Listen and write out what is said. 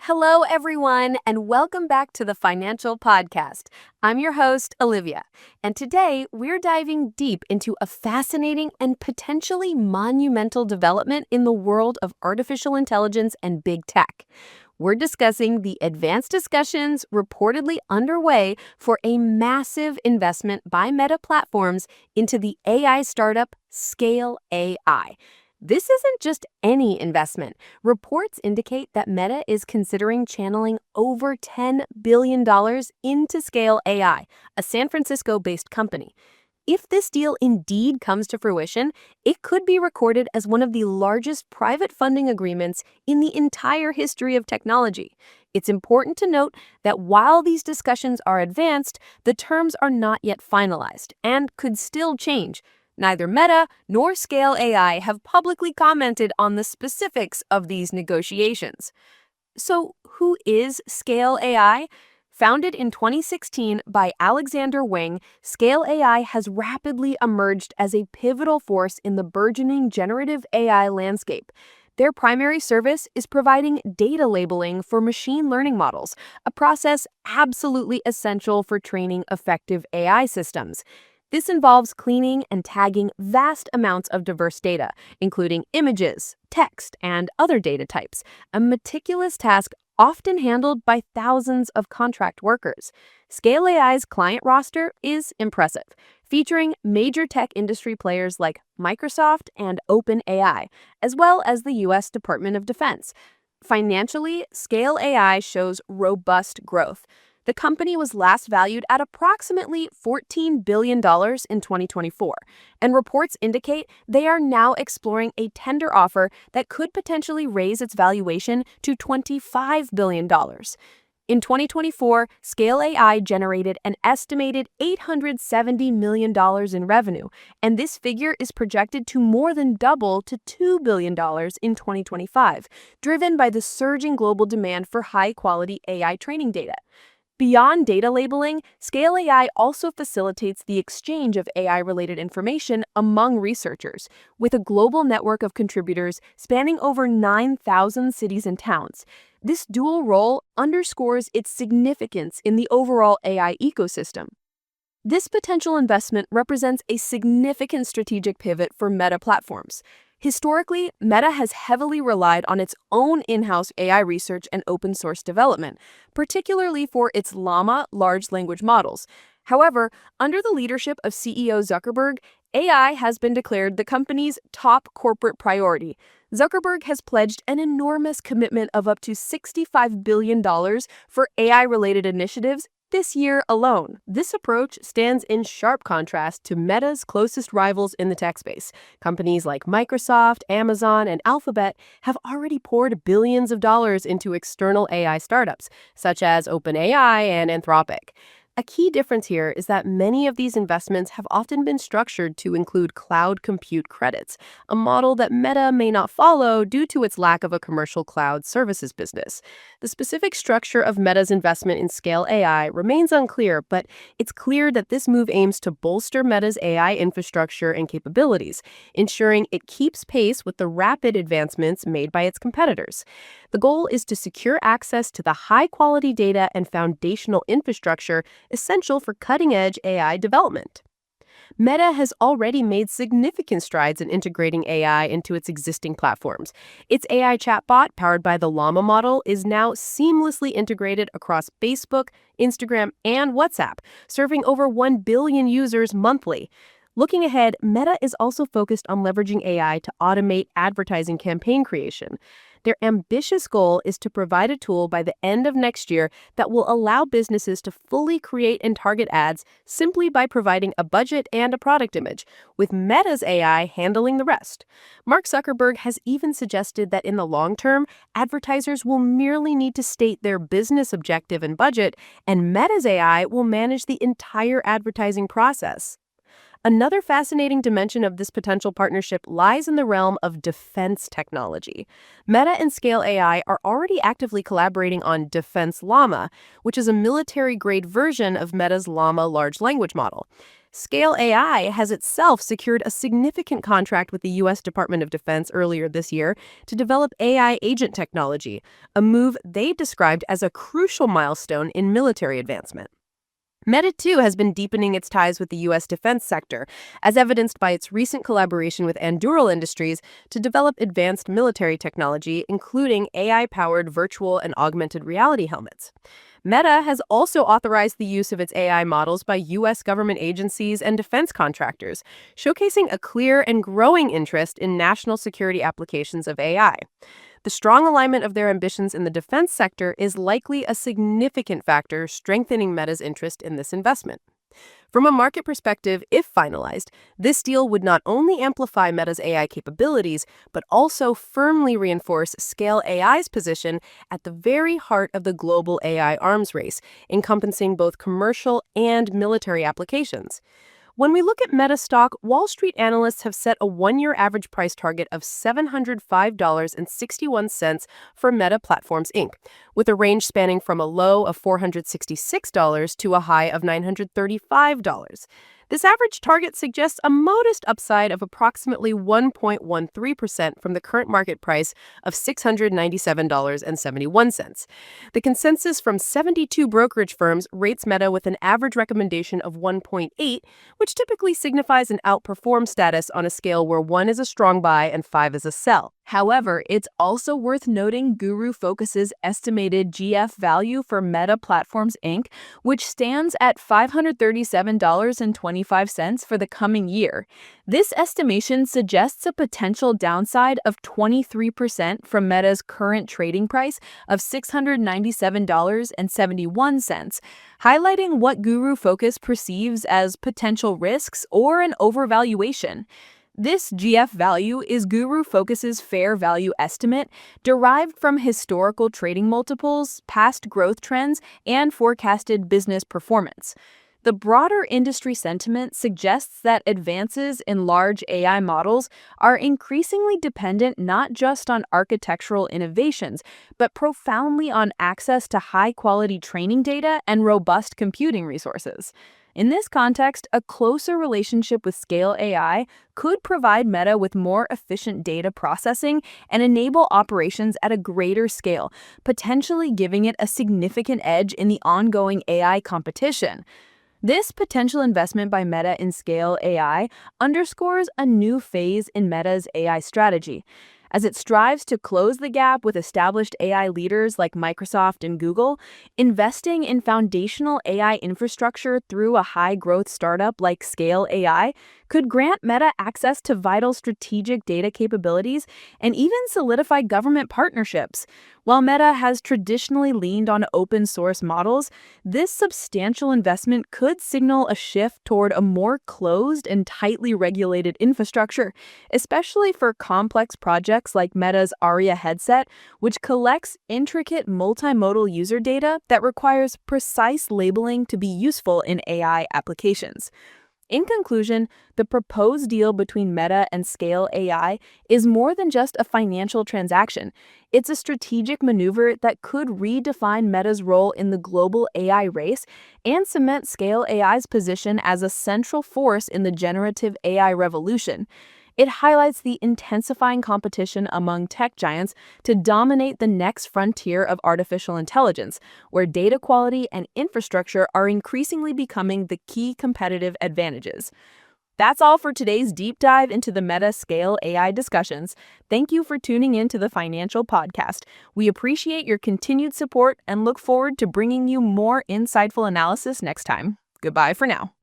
Hello, everyone, and welcome back to the Financial Podcast. I'm your host, Olivia, and today we're diving deep into a fascinating and potentially monumental development in the world of artificial intelligence and big tech. We're discussing the advanced discussions reportedly underway for a massive investment by Meta Platforms into the AI startup Scale AI. This isn't just any investment. Reports indicate that Meta is considering channeling over $10 billion into Scale AI, a San Francisco-based company. If this deal indeed comes to fruition, it could be recorded as one of the largest private funding agreements in the entire history of technology. It's important to note that while these discussions are advanced, the terms are not yet finalized and could still change. Neither Meta nor Scale AI have publicly commented on the specifics of these negotiations. So, who is Scale AI? Founded in 2016 by Alexander Wang, Scale AI has rapidly emerged as a pivotal force in the burgeoning generative AI landscape. Their primary service is providing data labeling for machine learning models, a process absolutely essential for training effective AI systems. This involves cleaning and tagging vast amounts of diverse data, including images, text, and other data types, a meticulous task often handled by thousands of contract workers. Scale AI's client roster is impressive, featuring major tech industry players like Microsoft and OpenAI, as well as the U.S. Department of Defense. Financially, Scale AI shows robust growth. The company was last valued at approximately $14 billion in 2024, and reports indicate they are now exploring a tender offer that could potentially raise its valuation to $25 billion. In 2024, Scale AI generated an estimated $870 million in revenue, and this figure is projected to more than double to $2 billion in 2025, driven by the surging global demand for high-quality AI training data. Beyond data labeling, Scale AI also facilitates the exchange of AI-related information among researchers, with a global network of contributors spanning over 9,000 cities and towns. This dual role underscores its significance in the overall AI ecosystem. This potential investment represents a significant strategic pivot for Meta Platforms. Historically, Meta has heavily relied on its own in-house AI research and open-source development, particularly for its Llama large language models. However, under the leadership of CEO Zuckerberg, AI has been declared the company's top corporate priority. Zuckerberg has pledged an enormous commitment of up to $65 billion for AI-related initiatives this year alone. This approach stands in sharp contrast to Meta's closest rivals in the tech space. Companies like Microsoft, Amazon, and Alphabet have already poured billions of dollars into external AI startups, such as OpenAI and Anthropic. A key difference here is that many of these investments have often been structured to include cloud compute credits, a model that Meta may not follow due to its lack of a commercial cloud services business. The specific structure of Meta's investment in Scale AI remains unclear, but it's clear that this move aims to bolster Meta's AI infrastructure and capabilities, ensuring it keeps pace with the rapid advancements made by its competitors. The goal is to secure access to the high-quality data and foundational infrastructure essential for cutting-edge AI development. Meta has already made significant strides in integrating AI into its existing platforms. Its AI chatbot, powered by the Llama model, is now seamlessly integrated across Facebook, Instagram, and WhatsApp, serving over 1 billion users monthly. Looking ahead, Meta is also focused on leveraging AI to automate advertising campaign creation. Their ambitious goal is to provide a tool by the end of next year that will allow businesses to fully create and target ads simply by providing a budget and a product image, with Meta's AI handling the rest. Mark Zuckerberg has even suggested that in the long term, advertisers will merely need to state their business objective and budget, and Meta's AI will manage the entire advertising process. Another fascinating dimension of this potential partnership lies in the realm of defense technology. Meta and Scale AI are already actively collaborating on Defense Llama, which is a military-grade version of Meta's Llama large language model. Scale AI has itself secured a significant contract with the U.S. Department of Defense earlier this year to develop AI agent technology, a move they described as a crucial milestone in military advancement. Meta, too, has been deepening its ties with the U.S. defense sector, as evidenced by its recent collaboration with Anduril Industries to develop advanced military technology, including AI-powered virtual and augmented reality helmets. Meta has also authorized the use of its AI models by U.S. government agencies and defense contractors, showcasing a clear and growing interest in national security applications of AI. The strong alignment of their ambitions in the defense sector is likely a significant factor strengthening Meta's interest in this investment. From a market perspective, if finalized, this deal would not only amplify Meta's AI capabilities, but also firmly reinforce Scale AI's position at the very heart of the global AI arms race, encompassing both commercial and military applications. When we look at Meta stock, Wall Street analysts have set a one-year average price target of $705.61 for Meta Platforms Inc., with a range spanning from a low of $466 to a high of $935. This average target suggests a modest upside of approximately 1.13% from the current market price of $697.71. The consensus from 72 brokerage firms rates Meta with an average recommendation of 1.8, which typically signifies an outperform status on a scale where 1 is a strong buy and 5 is a sell. However, it's also worth noting Guru Focus's estimated GF value for Meta Platforms Inc., which stands at $537.25 for the coming year. This estimation suggests a potential downside of 23% from Meta's current trading price of $697.71, highlighting what Guru Focus perceives as potential risks or an overvaluation. This GF value is Guru Focus's fair value estimate derived from historical trading multiples, past growth trends, and forecasted business performance. The broader industry sentiment suggests that advances in large AI models are increasingly dependent not just on architectural innovations, but profoundly on access to high-quality training data and robust computing resources. In this context, a closer relationship with Scale AI could provide Meta with more efficient data processing and enable operations at a greater scale, potentially giving it a significant edge in the ongoing AI competition. This potential investment by Meta in Scale AI underscores a new phase in Meta's AI strategy. As it strives to close the gap with established AI leaders like Microsoft and Google, investing in foundational AI infrastructure through a high-growth startup like Scale AI could grant Meta access to vital strategic data capabilities and even solidify government partnerships. While Meta has traditionally leaned on open-source models, this substantial investment could signal a shift toward a more closed and tightly regulated infrastructure, especially for complex projects like Meta's Aria headset, which collects intricate multimodal user data that requires precise labeling to be useful in AI applications. In conclusion, the proposed deal between Meta and Scale AI is more than just a financial transaction. It's a strategic maneuver that could redefine Meta's role in the global AI race and cement Scale AI's position as a central force in the generative AI revolution. It highlights the intensifying competition among tech giants to dominate the next frontier of artificial intelligence, where data quality and infrastructure are increasingly becoming the key competitive advantages. That's all for today's deep dive into the Meta Scale AI discussions. Thank you for tuning in to the Financial Podcast. We appreciate your continued support and look forward to bringing you more insightful analysis next time. Goodbye for now.